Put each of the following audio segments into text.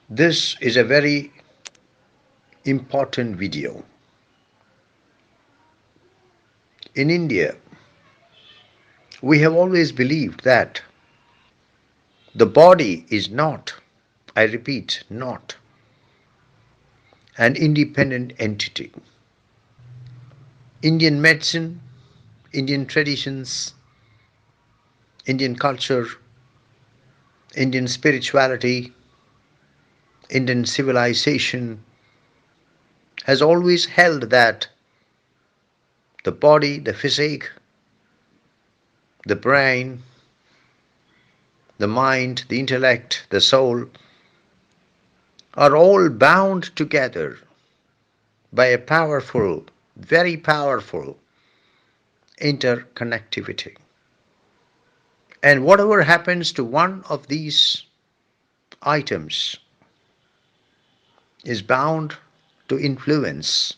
This is a very important video. In India, we have always believed that the body is not, I repeat, not an independent entity. Indian medicine, Indian traditions, Indian culture, Indian spirituality, Indian civilization has always held that the body, the physique, the brain, the mind, the intellect, the soul are all bound together by a powerful, very powerful interconnectivity. And whatever happens to one of these items is bound to influence,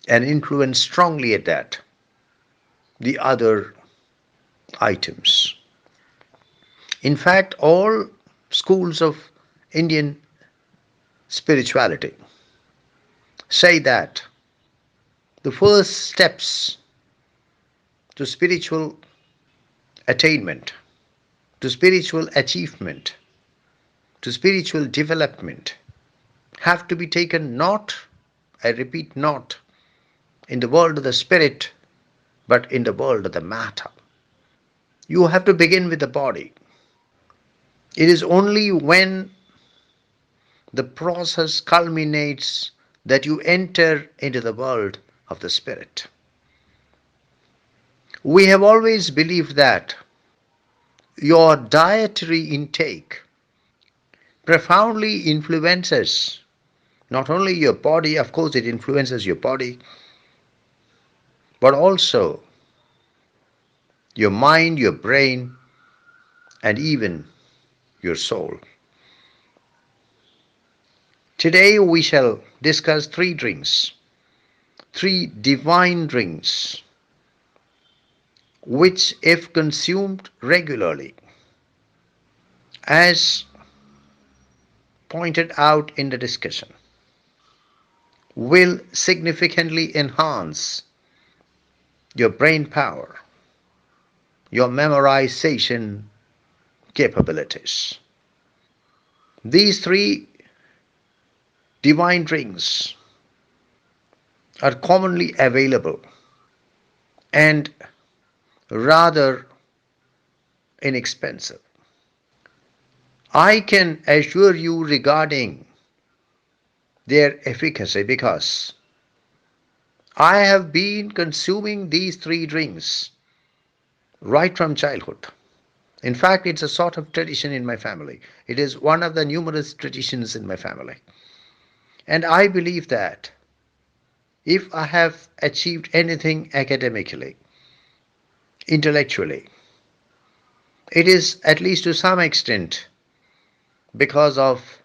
and influence strongly at that, the other items. In fact, all schools of Indian spirituality say that the first steps to spiritual attainment, to spiritual achievement, to spiritual development have to be taken not, I repeat, not in the world of the spirit, but in the world of the matter. You have to begin with the body. It is only when the process culminates that you enter into the world of the spirit. We have always believed that your dietary intake profoundly influences not only your body, of course, it influences your body, but also your mind, your brain, and even your soul. Today we shall discuss three drinks, three divine drinks, which, if consumed regularly, as pointed out in the discussion, will significantly enhance your brain power, your memorization capabilities. These three divine drinks are commonly available and rather inexpensive. I can assure you regarding their efficacy because I have been consuming these three drinks right from childhood. In fact, it's a sort of tradition in my family. It is one of the numerous traditions in my family. And I believe that if I have achieved anything academically, intellectually, it is at least to some extent because of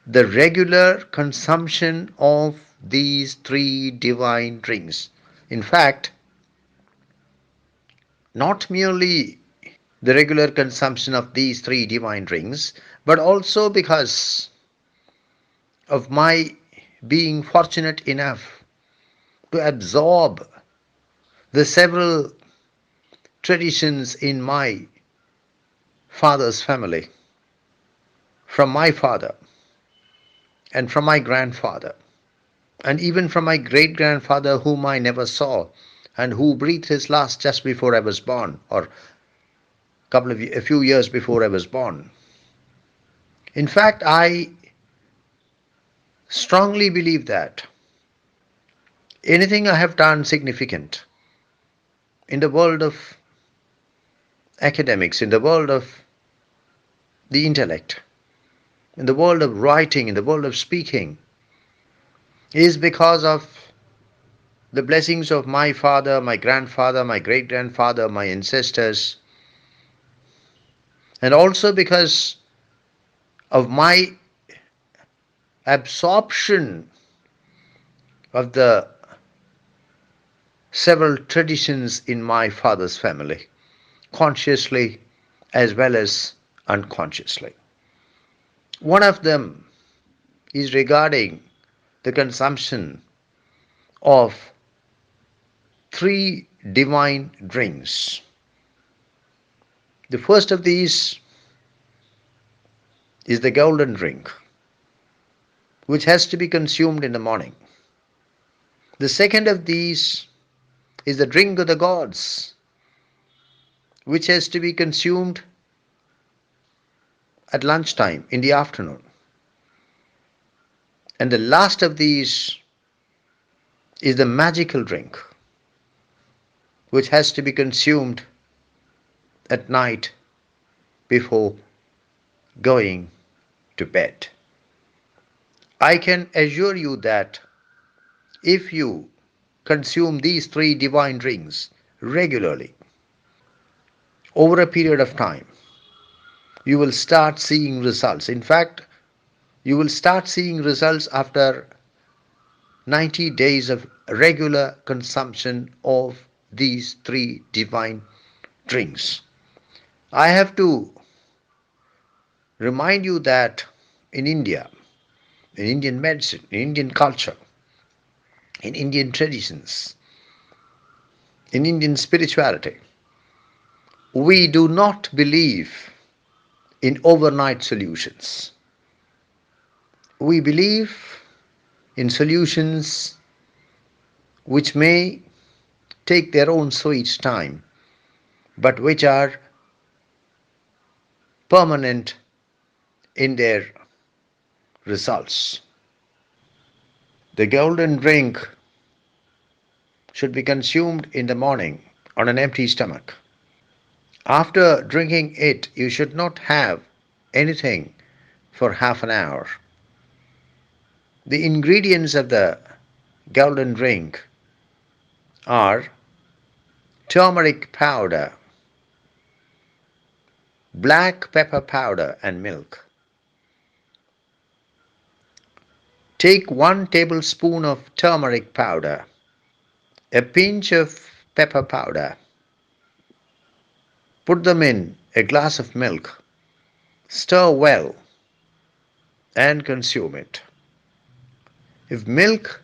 the regular consumption of these three divine drinks. In fact, not merely the regular consumption of these three divine drinks, but also because of my being fortunate enough to absorb the several traditions in my father's family, from my father and from my grandfather, and even from my great grandfather, whom I never saw and who breathed his last just before I was born, or a few years before I was born. In fact, I strongly believe that anything I have done significant in the world of academics, in the world of the intellect, in the world of writing, in the world of speaking, is because of the blessings of my father, my grandfather, my great grandfather, my ancestors, and also because of my absorption of the several traditions in my father's family, consciously as well as unconsciously. One of them is regarding the consumption of three divine drinks. The first of these is the golden drink, which has to be consumed in the morning. The second of these is the drink of the gods, which has to be consumed at lunchtime in the afternoon. And the last of these is the magical drink, which has to be consumed at night before going to bed. I can assure you that if you consume these three divine drinks regularly over a period of time, you will start seeing results. In fact, you will start seeing results after 90 days of regular consumption of these three divine drinks. I have to remind you that in India, in Indian medicine, in Indian culture, in Indian traditions, in Indian spirituality, we do not believe in overnight solutions. We believe in solutions which may take their own sweet time, but which are permanent in their results. The golden drink should be consumed in the morning on an empty stomach. After drinking it, you should not have anything for half an hour. The ingredients of the golden drink are turmeric powder, black pepper powder, and milk. Take 1 tablespoon of turmeric powder, a pinch of pepper powder, put them in a glass of milk, stir well, and consume it. If milk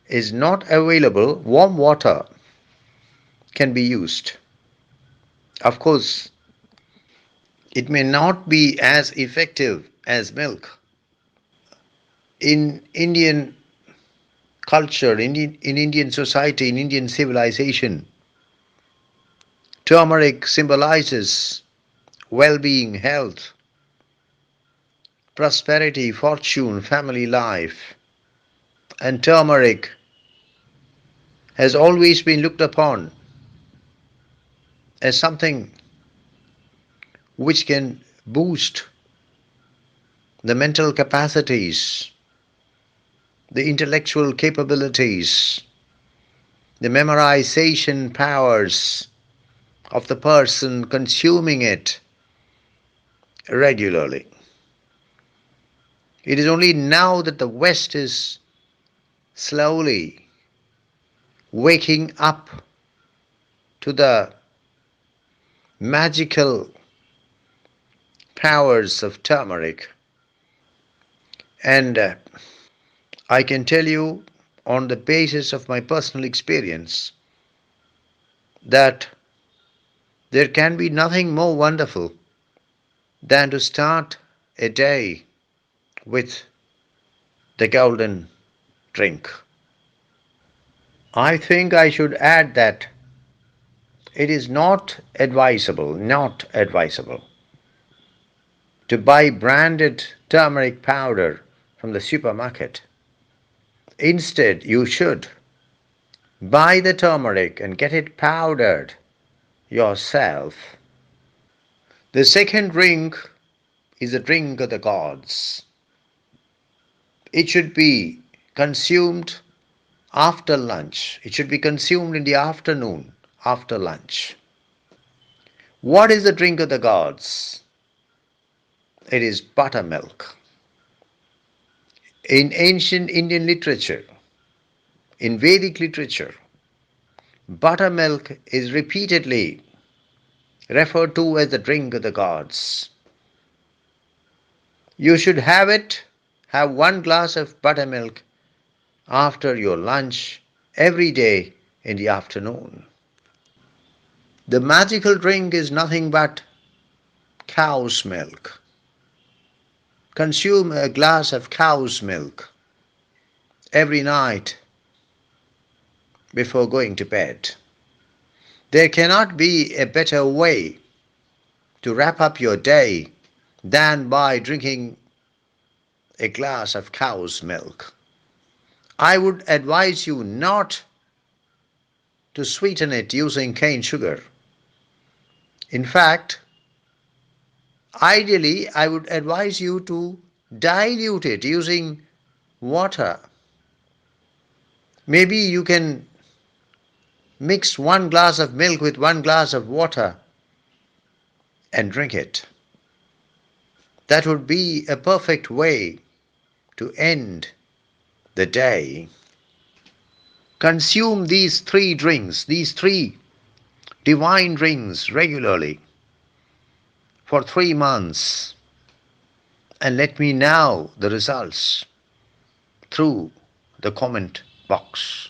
is not available, warm water can be used. Of course, it may not be as effective as milk. In Indian culture, in Indian society, in Indian civilization, turmeric symbolizes well being, health, prosperity, fortune, family life. And turmeric has always been looked upon as something which can boost the mental capacities, the intellectual capabilities, the memorization powers of the person consuming it regularly. It is only now that the West is slowly waking up to the magical powers of turmeric. And I can tell you on the basis of my personal experience that there can be nothing more wonderful than to start a day with the golden drink. I think I should add that it is not advisable to buy branded turmeric powder from the supermarket. Instead, you should buy the turmeric and get it powdered yourself. The second drink is a drink of the gods. It should be consumed after lunch. It should be consumed in the afternoon after lunch. What is the drink of the gods? It is buttermilk. In ancient Indian literature, in Vedic literature, buttermilk is repeatedly referred to as the drink of the gods. You should have one glass of buttermilk after your lunch every day in the afternoon. The magical drink is nothing but cow's milk. Consume a glass of cow's milk every night before going to bed. There cannot be a better way to wrap up your day than by drinking a glass of cow's milk. I would advise you not to sweeten it using cane sugar. In fact, ideally, I would advise you to dilute it using water. Maybe you can mix one glass of milk with one glass of water and drink it. That would be a perfect way to end the day. Consume these three drinks, these three divine drinks regularly for 3 months and let me know the results through the comment box.